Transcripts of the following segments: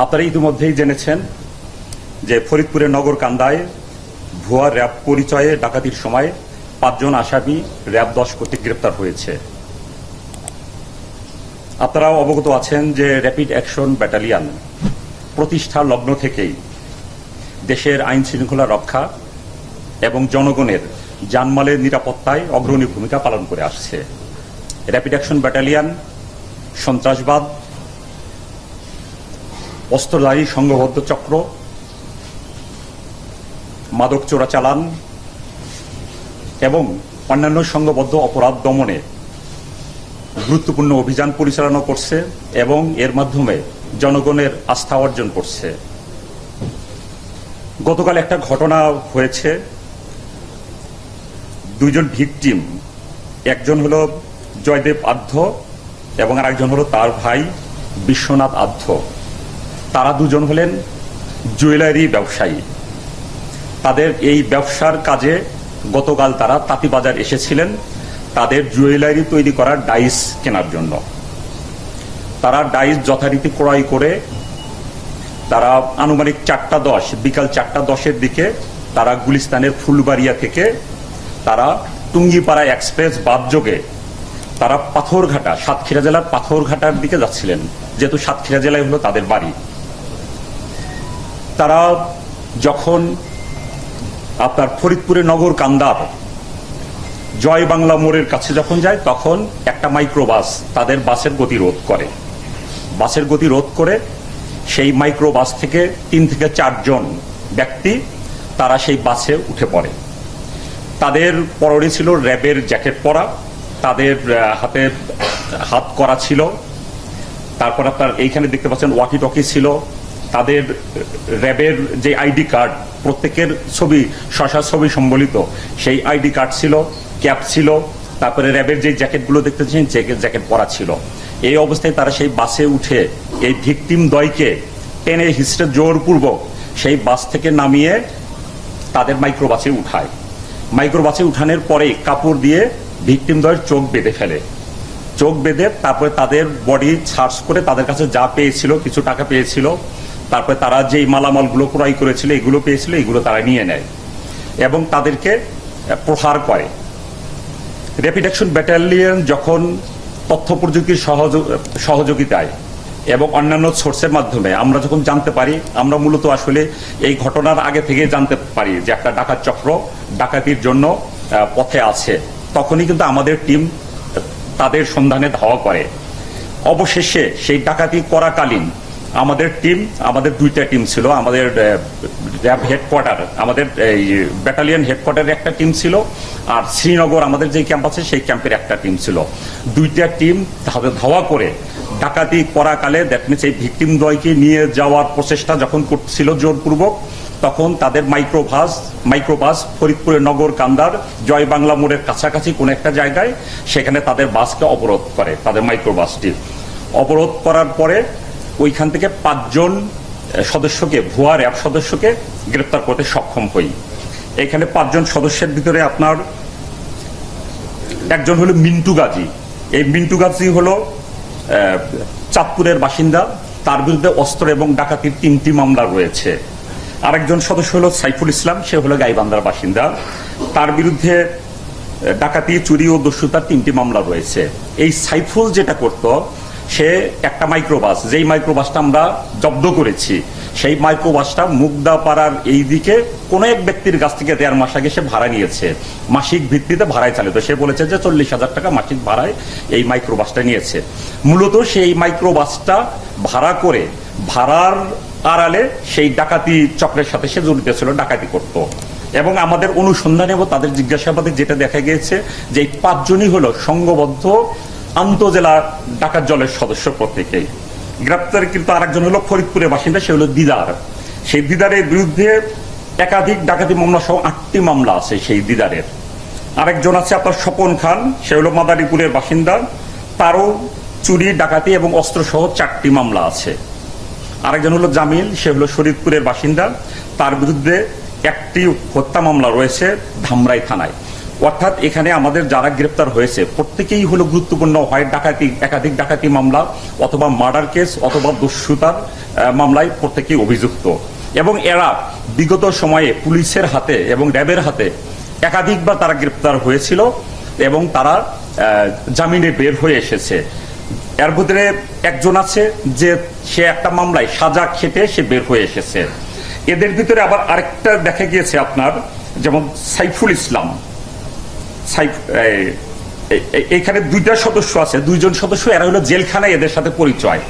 আপনারা ইতিমধ্যেই জেনেছেন যে ফরিদপুরের নগরকান্দায় ভুয়া র্যাব পরিচয়ে ডাকাতির সময় 5 জন আসামি র্যাব 10 কর্তৃক গ্রেপ্তার হয়েছে। আপনারাও অবগত আছেন যে র্যাপিড অ্যাকশন ব্যাটালিয়ন প্রতিষ্ঠার লগ্ন থেকেই দেশের আইন শৃঙ্খলা রক্ষা এবং জনগণের জানমালের নিরাপত্তায় অগ্রণী ভূমিকা পালন করে আসছে। র্যাপিড অ্যাকশন ব্যাটালিয়ন সন্ত্রাসবাদ, অস্ত্রধারী সংঘবদ্ধ চক্র, মাদক চোরাচালান এবং অন্যান্য সংঘবদ্ধ অপরাধ দমনে গুরুত্বপূর্ণ অভিযান পরিচালনা করছে এবং এর মাধ্যমে জনগণের আস্থা অর্জন করছে। গতকাল একটা ঘটনা হয়েছে, 2 জন ভিকটিম, একজন হলো জয়দেব আধ্য এবং আরেকজন হলো তার ভাই বিশ্বনাথ আধ্য। তারা 2 জন হলেন জুয়েলারি ব্যবসায়ী। তাদের এই ব্যবসার কাজে গতকাল তারা তাঁতিবাজার এসেছিলেন তাদের জুয়েলারি তৈরি করার ডাইস কেনার জন্য। তারা ডাইস যথারীতি ক্রয় করে তারা আনুমানিক 4:10 বিকাল 4:10-এর দিকে তারা গুলিস্তানের ফুলবাড়িয়া থেকে তারা টুঙ্গিপাড়া এক্সপ্রেস বাসযোগে তারা পাথরঘাটা, সাতক্ষীরা জেলার পাথরঘাটার দিকে যাচ্ছিলেন, যেহেতু সাতক্ষীরা জেলায় হলো তাদের বাড়ি। তারা যখন আপনার ফরিদপুরের নগরকান্দার জয় বাংলা মোড়ের কাছে যখন যায়, তখন একটা মাইক্রোবাস তাদের বাসের গতিরোধ করে। বাসের গতিরোধ করে সেই মাইক্রোবাস থেকে 3 থেকে 4 জন ব্যক্তি তারা সেই বাসে উঠে পড়ে। তাদের পরনে ছিল র্যাবের জ্যাকেট পরা, তাদের হাতে হাত করা ছিল, তারপর আপনার এইখানে দেখতে পাচ্ছেন ওয়াকি টকি ছিল, তাদের র্যাবের যে আইডি কার্ড, প্রত্যেকের ছবি ছবি সম্বলিত সেই আইডি কার্ড ছিল, ক্যাপ ছিল, তারপরে র্যাবের যে জ্যাকেটগুলো দেখতেছেন জ্যাকেট পরা ছিল। এই অবস্থায় তারা সেই বাসে উঠে এই ভিকটিম দ্বয়কে টেনে হিস্ট্রে জোরপূর্বক সেই বাস থেকে নামিয়ে তাদের মাইক্রোবাসে উঠায়। মাইক্রোবাসে উঠানোর পরে কাপড় দিয়ে ভিকটিম দ্বয়ের চোখ বেঁধে ফেলে। চোখ বেঁধে তারপরে তাদের বডি সার্চ করে তাদের কাছে যা পেয়েছিল, কিছু টাকা পেয়েছিল, তারপরে তারা যেই মালামালগুলো ক্রয় করেছিল এগুলো পেয়েছিল, এগুলো তারা নিয়ে নেয় এবং তাদেরকে প্রহার করে। র্যাপিড অ্যাকশন ব্যাটালিয়ন যখন তথ্য প্রযুক্তির সহযোগিতায় এবং অন্যান্য সোর্সের মাধ্যমে আমরা যখন জানতে পারি, আমরা মূলত আসলে এই ঘটনার আগে থেকে জানতে পারি যে একটা ডাকাত চক্র ডাকাতির জন্য পথে আছে, তখনই কিন্তু আমাদের টিম তাদের সন্ধানে ধাওয়া করে। অবশেষে সেই ডাকাতি করাকালীন আমাদের 2টা টিম ছিল। আমাদের র্যাব হেডকোয়ার্টার, আমাদের এই ব্যাটালিয়ন হেডকোয়ার্টারে একটা টিম ছিল, আর শ্রীনগর আমাদের যে ক্যাম্প আছে সেই ক্যাম্পের একটা টিম ছিল। 2টা টিম ধাওয়া করে ডাকাতি করাকালে দ্যাট মিনস এই ভিকটিম দ্বয়কে নিয়ে যাওয়ার প্রচেষ্টা যখন করছিল জোরপূর্বক, তখন তাদের মাইক্রোবাস ফরিদপুরের নগরকান্দার জয় বাংলা মোড়ের কাছাকাছি কোন একটা জায়গায় সেখানে তাদের বাসকে অবরোধ করে। তাদের মাইক্রোবাসটি অবরোধ করার পরে ওইখান থেকে 5 জন সদস্যকে, ভুয়া র্যাব সদস্যকে গ্রেপ্তার করতে সক্ষম হই। এখানে 5 জন সদস্যের ভিতরে আপনার একজন হলো মিন্টু গাজী। এই মিন্টু গাজী হলো চাঁদপুরের বাসিন্দা, তার বিরুদ্ধে অস্ত্র এবং ডাকাতির 3টি মামলা রয়েছে। আরেকজন সদস্য হলো সাইফুল ইসলাম, সে হলো গাইবান্ধার বাসিন্দা, তার বিরুদ্ধে ডাকাতি, চুরি ও দস্যুতার 3টি মামলা রয়েছে। এই সাইফুল যেটা করত, সে একটা মাইক্রোবাস, যেই মাইক্রোবাসটা আমরা জব্দ করেছি, সেই মাইক্রোবাসটা মুগদাপাড়ার এই দিকে কোন এক ব্যক্তির কাছ থেকে 1.5 মাস আগে সে ভাড়া নিয়েছে, মাসিক ভিত্তিতে ভাড়ায় চালিত। সে বলেছে যে 40,000 টাকা মাসিক ভাড়ায় এই মাইক্রোবাসটা নিয়েছে। মূলত সেই মাইক্রোবাসটা ভাড়া করে ভাড়ার আড়ালে সেই ডাকাতি চক্রের সাথে সে জড়িত ছিল, ডাকাতি করত। এবং আমাদের অনুসন্ধানে এবং তাদের জিজ্ঞাসাবাদে যেটা দেখা গিয়েছে যে 5 জনই হলো সংঘবদ্ধ আন্তজেলা ডাকাত দলের সদস্য প্রত্যেকেই। গ্রেপ্তার কিন্তু আরেকজন হলো ফরিদপুরের বাসিন্দা, সে হলো দিদার। সেই দিদারের বিরুদ্ধে একাধিক ডাকাতি মামলা সহ 8টি মামলা আছে সেই দিদারের। আরেকজন আছে আপনার স্বপন খান, সে হলো মাদারীপুরের বাসিন্দা, তারও চুরি, ডাকাতি এবং অস্ত্র সহ 4টি মামলা আছে। আরেকজন হলো জামিল, সে হলো শরীয়তপুরের বাসিন্দা, তার বিরুদ্ধে 1টি হত্যা মামলা রয়েছে ধামরাই থানায়। অর্থাৎ এখানে আমাদের যারা গ্রেপ্তার হয়েছে প্রত্যেকেই হলো গুরুত্বপূর্ণ, হয় ডাকাতি, একাধিক ডাকাতি মামলা অথবা মার্ডার কেস অথবা দস্যুতার মামলায় প্রত্যেকেই অভিযুক্ত। এবং এরা বিগত সময়ে পুলিশের হাতে এবং র্যাবের হাতে একাধিকবার তারা গ্রেপ্তার হয়েছিল এবং তারা জামিনে বের হয়ে এসেছে। এর ভিতরে একজন আছে যে সে একটা মামলায় সাজা খেটে সে বের হয়ে এসেছে। এদের ভিতরে আবার আরেকটা দেখা গিয়েছে আপনার, যেমন সাইফুল ইসলাম। এখানে দুইটা সদস্য আছে, দুইজন সদস্য, এরা হলো জেলখানায় এদের সাথে পরিচয়।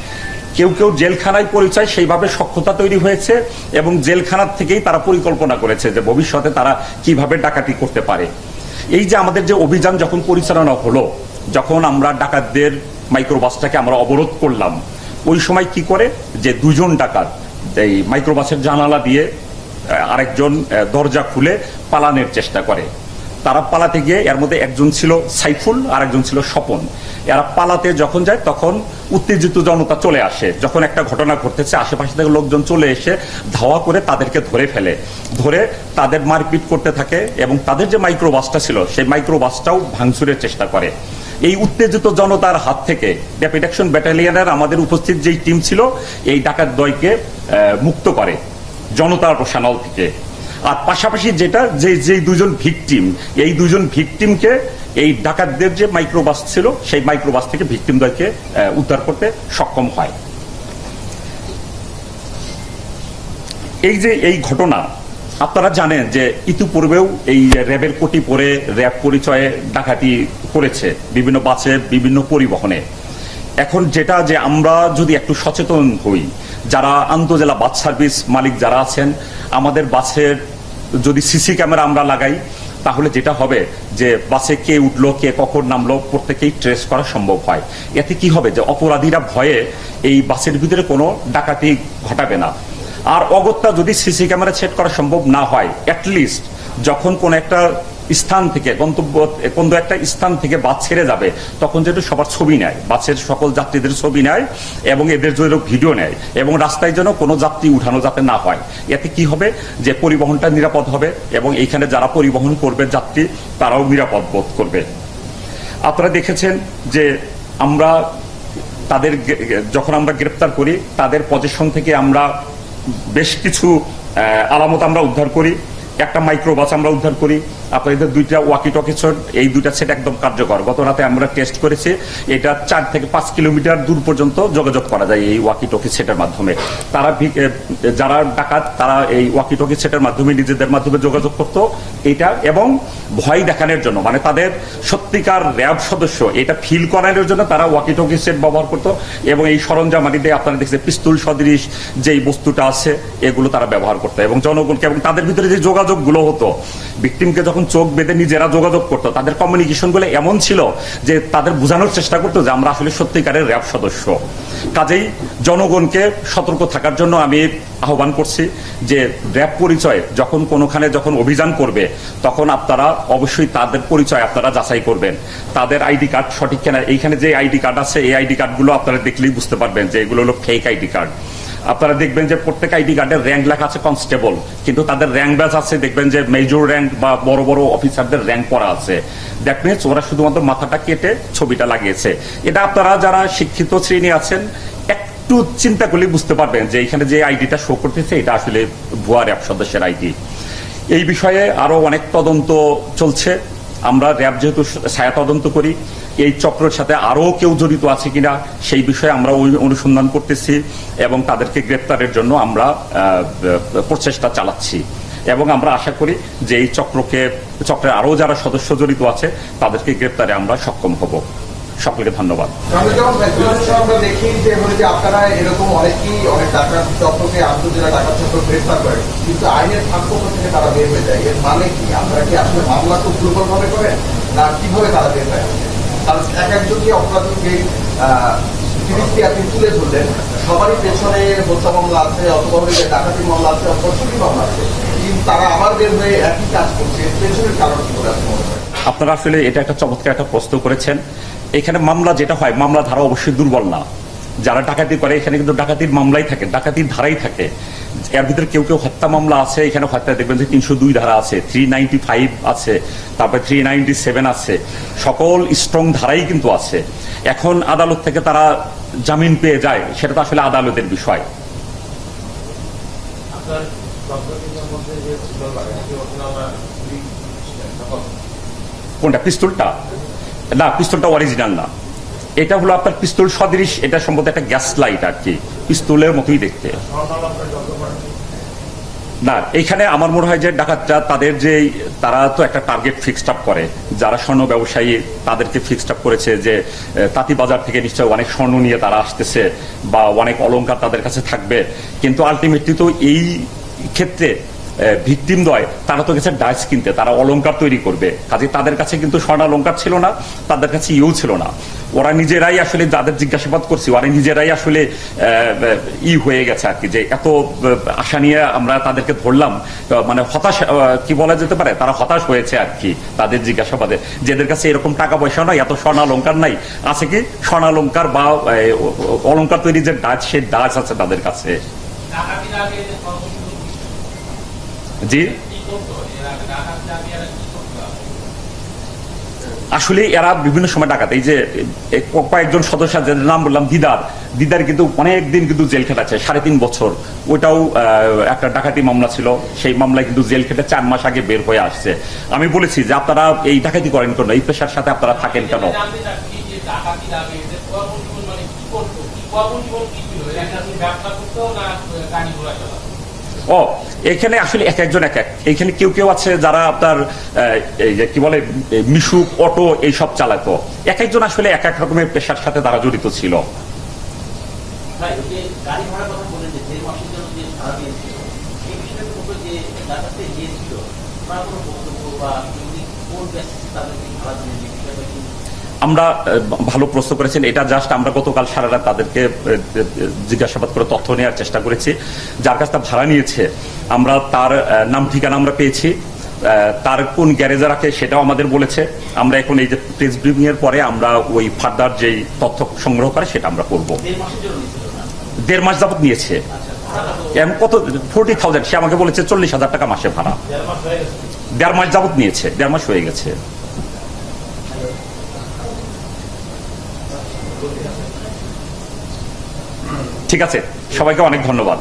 কেউ কেউ জেলখানায় পরিচয়, সেইভাবে সখ্যতা তৈরি হয়েছে এবং জেলখানার থেকেই তারা পরিকল্পনা করেছে যে ভবিষ্যতে তারা কিভাবে ডাকাতি করতে পারে। এই যে আমাদের যে অভিযান যখন পরিচালনা হলো, যখন আমরা ডাকাতদের মাইক্রোবাসটাকে আমরা অবরোধ করলাম, ওই সময় কি করে যে দুজন ডাকাত এই মাইক্রোবাসের জানালা দিয়ে আরেকজন দরজা খুলে পালানোর চেষ্টা করে। তারা পালাতে গিয়ে এর মধ্যে একজন ছিল সাইফুল আর একজন ছিল স্বপন। এরা পালাতে যখন যায় তখন উত্তেজিত জনতা চলে আসে। যখন একটা ঘটনা ঘটতেছে আশেপাশে থেকে লোকজন চলে এসে ধাওয়া করে তাদেরকে ধরে ফেলে, ধরে তাদের মারপিট করতে থাকে এবং তাদের যে মাইক্রোবাসটা ছিল সেই মাইক্রোবাসটাও ভাঙচুরের চেষ্টা করে। এই উত্তেজিত জনতার হাত থেকে র্যাপিড অ্যাকশন ব্যাটালিয়নের আমাদের উপস্থিত যেই টিম ছিল এই ডাকাত দ্বয়কে মুক্ত করে জনতার রোষানল থেকে। আর পাশাপাশি যেটা যে দুজন ভিকটিম, এই দুজন ভিকটিমকে এই ডাকাতদের যে মাইক্রোবাস ছিল সেই মাইক্রোবাস থেকে ভিকটিমদেরকে উদ্ধার করতে সক্ষম হয়। এই যে এই ঘটনা আপনারা জানেন যে ইতিপূর্বেও এই র্যাবের কোটি পরে র্যাব পরিচয়ে ডাকাতি করেছে বিভিন্ন বাসে, বিভিন্ন পরিবহনে। এখন যেটা যে আমরা যদি একটু সচেতন হই, যারা আন্তঃজেলা বাস সার্ভিস মালিক যারা আছেন, আমাদের বাসের যদি সিসি ক্যামেরা আমরা লাগাই তাহলে যেটা হবে যে বাসে কে উঠলো, কে কখন নামলো প্রত্যেকেই ট্রেস করা সম্ভব হয়। এতে কি হবে যে অপরাধীরা ভয়ে এই বাসের ভিতরে কোনো ডাকাতি ঘটাবে না। আর অগত্যা যদি সিসি ক্যামেরা সেট করা সম্ভব না হয়, অ্যাটলিস্ট যখন কোন একটা স্থান থেকে কোন একটা স্থান থেকে বাস ছেড়ে যাবে তখন যেটা সবার ছবি নেয়, বাসের সকল যাত্রীদের ছবি নেয় এবং এদের জন্য ভিডিও নেয় এবং রাস্তায় যেন কোনো যাত্রী উঠানো যাতে না হয়। এতে কি হবে যে পরিবহনটা নিরাপদ হবে এবং এইখানে যারা পরিবহন করবে যাত্রী তারাও নিরাপদ বোধ করবে। আপনারা দেখেছেন যে আমরা তাদের যখন আমরা গ্রেপ্তার করি তাদের পজিশন থেকে আমরা বেশ কিছু আলামত আমরা উদ্ধার করি। একটা মাইক্রোবাস আমরা উদ্ধার করি, আপনাদের দুইটা ওয়াকি টকি সেট, এই দুইটা সেট একদম কার্যকর। গত রাতে আমরা টেস্ট করেছি, এটা 4 থেকে 5 কিলোমিটার দূর পর্যন্ত যোগাযোগ করা যায় এই ওয়াকি টকি সেটের মাধ্যমে। তারা যারা ডাকাত তারা এই ওয়াকি টকি সেটের মাধ্যমে নিজেদের মাধ্যমে যোগাযোগ করতো এটা, এবং ভয় দেখানোর জন্য, মানে তাদের সত্যিকার র্যাব সদস্য এটা ফিল করানোর জন্য তারা ওয়াকি টকি সেট ব্যবহার করতো এবং এই সরঞ্জামাটিতে আপনারা দেখছেন পিস্তল সদৃশ যেই বস্তুটা আছে এগুলো তারা ব্যবহার করতো এবং জনগণকে, এবং তাদের ভিতরে যে যোগাযোগগুলো হতো, ভিকটিমকে যখন চোখ বেঁধে নিজেরা যোগাযোগ করতো তাদের কমিউনিকেশন গুলো এমন ছিল যে তাদের বোঝানোর চেষ্টা করতো যে আমরা আসলে সত্যিকারের র্যাব সদস্য। কাজেই জনগণকে সতর্ক থাকার জন্য আমি আহ্বান করছি যে র্যাব পরিচয় যখন কোনোখানে যখন অভিযান করবে তখন আপনারা অবশ্যই তাদের পরিচয় আপনারা যাচাই করবেন, তাদের আইডি কার্ড সঠিক কিনা। এইখানে যে আইডি কার্ড আছে এই আইডি কার্ডগুলো আপনারা দেখলেই বুঝতে পারবেন যে এগুলো হলো ফেক আইডি কার্ড। আপনারা দেখবেন যে প্রত্যেক আইডি কার্ডের র্যাঙ্ক লেখা আছে কনস্টেবল, কিন্তু তাদের র্যাঙ্ক ব্যাচ আছে দেখবেন যে মেজর র্যাঙ্ক বা বড় বড় অফিসারদের র্যাঙ্ক করা আছে। দ্যাট মিনস ওরা শুধুমাত্র মাথাটা কেটে ছবিটা লাগিয়েছে। এটা আপনারা যারা শিক্ষিত শ্রেণী আছেন একটু চিন্তা করলে বুঝতে পারবেন যে এখানে যে আইডিটা শো করতেছে এটা আসলে ভুয়া র্যাব সদস্যের আইডি। এই বিষয়ে আরো অনেক তদন্ত চলছে। আমরা র্যাব যেহেতু ছায়া তদন্ত করি, এই চক্রের সাথে আরো কেউ জড়িত আছে কিনা সেই বিষয়ে আমরা অনুসন্ধান করতেছি এবং তাদেরকে গ্রেপ্তারের জন্য আমরা প্রচেষ্টা চালাচ্ছি এবং আমরা আশা করি যে এই চক্রের আরো যারা সদস্য জড়িত আছে তাদেরকে গ্রেপ্তারে আমরা সক্ষম হব। সকলকে ধন্যবাদ। আমরা দেখি যে আপনারা এরকম অনেকেই অনেক ডাকাত চক্রকে আন্তর্জেলা ডাকাত চক্র গ্রেফতার করে, কিন্তু আইনের ফাঁকফোকর থেকে তারা বের হয়ে যায়। এর মানে কি? আপনারা কি আসলে মামলা খুব দুর্বল ভাবে করেন না কিভাবে তারা বের হয়ে আসে? কারণ এক একজনকে অপরাধী যে 30টি আপনি তুলে ধরলেন সবারই পেছনে হত্যা মামলা আছে অথবা ডাকাতি মামলা আছে অথবা চুরি মামলা আছে, কিন্তু তারা আবার বের হয়ে একই কাজ করছে। পেছনের কারণ কি করে আপনি মনে করেন? আপনারা আসলে এটা একটা চমৎকার একটা প্রশ্ন করেছেন। এখানে মামলা যেটা হয়, মামলা ধারা অবশ্যই দুর্বল না। যারা ডাকাতি করে এখানে কিন্তু ডাকাতির মামলাই থাকে, ডাকাতির ধারাই থাকে। এর ভিতরে কেউ কেউ হত্যা মামলা আছে, এখানে হত্যা দেখবেন যে 302 ধারা আছে, 395 আছে, তারপরে 397 আছে, সকল স্ট্রং ধারাই কিন্তু আছে। এখন আদালত থেকে তারা জামিন পেয়ে যায়, সেটা তো আসলে আদালতের বিষয়। কোনটা? পিস্তলটা? না, পিস্তলটা অরিজিনাল না, এটা হলো আপনার পিস্তল সদৃশ, এটা সম্ভবত একটা গ্যাস লাইট আর কি, পিস্তলের মতোই দেখতে। না, এইখানে আমার মনে হয় যে ডাকাতরা তারা তো একটা টার্গেট ফিক্সড আপ করে, যারা স্বর্ণ ব্যবসায়ী তাদেরকে ফিক্সড আপ করেছে যে তাঁতিবাজার থেকে নিশ্চয় অনেক স্বর্ণ নিয়ে তারা আসতেছে বা অনেক অলংকার তাদের কাছে থাকবে, কিন্তু আলটিমেটলি তো এই ক্ষেত্রে ভিকটিম দয় তারা তো গেছে ডাইস কিনতে, তারা অলংকার তৈরি করবে, কাজে তাদের কাছে কিন্তু স্বর্ণ অলংকার ছিল না, তাদের কাছে ইয়েও ছিল না। ওরা নিজেরাই আসলে, যাদের জিজ্ঞাসাবাদ করছি, ওরা নিজেরাই আসলে হয়ে গেছে আর কি, যে এত আশা নিয়ে আমরা তাদেরকে ধরলাম, মানে হতাশ কি বলা যেতে পারে, তারা হতাশ হয়েছে আর কি তাদের জিজ্ঞাসাবাদে, যাদের কাছে এরকম টাকা পয়সা নাই, এত স্বর্ণ অলংকার নাই, আছে কি স্বর্ণ অলংকার বা অলংকার তৈরি যে ডাচ, সেই ডাচ আছে তাদের কাছে। জি, আসলে এরা বিভিন্ন সময় ডাকাত, এই যে কয়েকজন সদস্য যাদের নাম বললাম, দিদার কিন্তু অনেকদিন কিন্তু জেল খেটেছে, 3.5 বছর, ওইটাও একটা ডাকাতি মামলা ছিল, সেই মামলায় কিন্তু জেল খেটে 4 মাস আগে বের হয়ে আসছে। আমি বলেছি যে আপনারা এই ডাকাতি করেন কেন, এই পেশার সাথে আপনারা থাকেন কেন? ও, এখানে আসলে এক একজন এক এক, এখানে কেউ কেউ আছে যারা আপনার কি বলে মিশুক, অটো এইসব চালাতো, এক একজন আসলে এক এক রকমের পেশার সাথে তারা জড়িত ছিল। আমরা ভালো প্রশ্ন করেছেন, এটা জাস্ট আমরা গতকাল সারা রাত তাদেরকে জিজ্ঞাসাবাদ করে তথ্য নেওয়ার চেষ্টা করেছি। যার কাছে ভাড়া নিয়েছে আমরা তার নাম ঠিকানা আমরা পেয়েছি, তার কোন গ্যারেজে রাখে সেটাও আমাদের বলেছে। আমরা এখন এই যে প্রেস ব্রিফিং এর পরে আমরা ওই ফার্দার যেই তথ্য সংগ্রহ করে সেটা আমরা করব। 1.5 মাস যাবত নিয়েছে, কত 40,000, সে আমাকে বলেছে 40,000 টাকা মাসে ভাড়া, 1.5 মাস যাবত নিয়েছে, 1.5 মাস হয়ে গেছে। ঠিক আছে, সবাইকে অনেক ধন্যবাদ।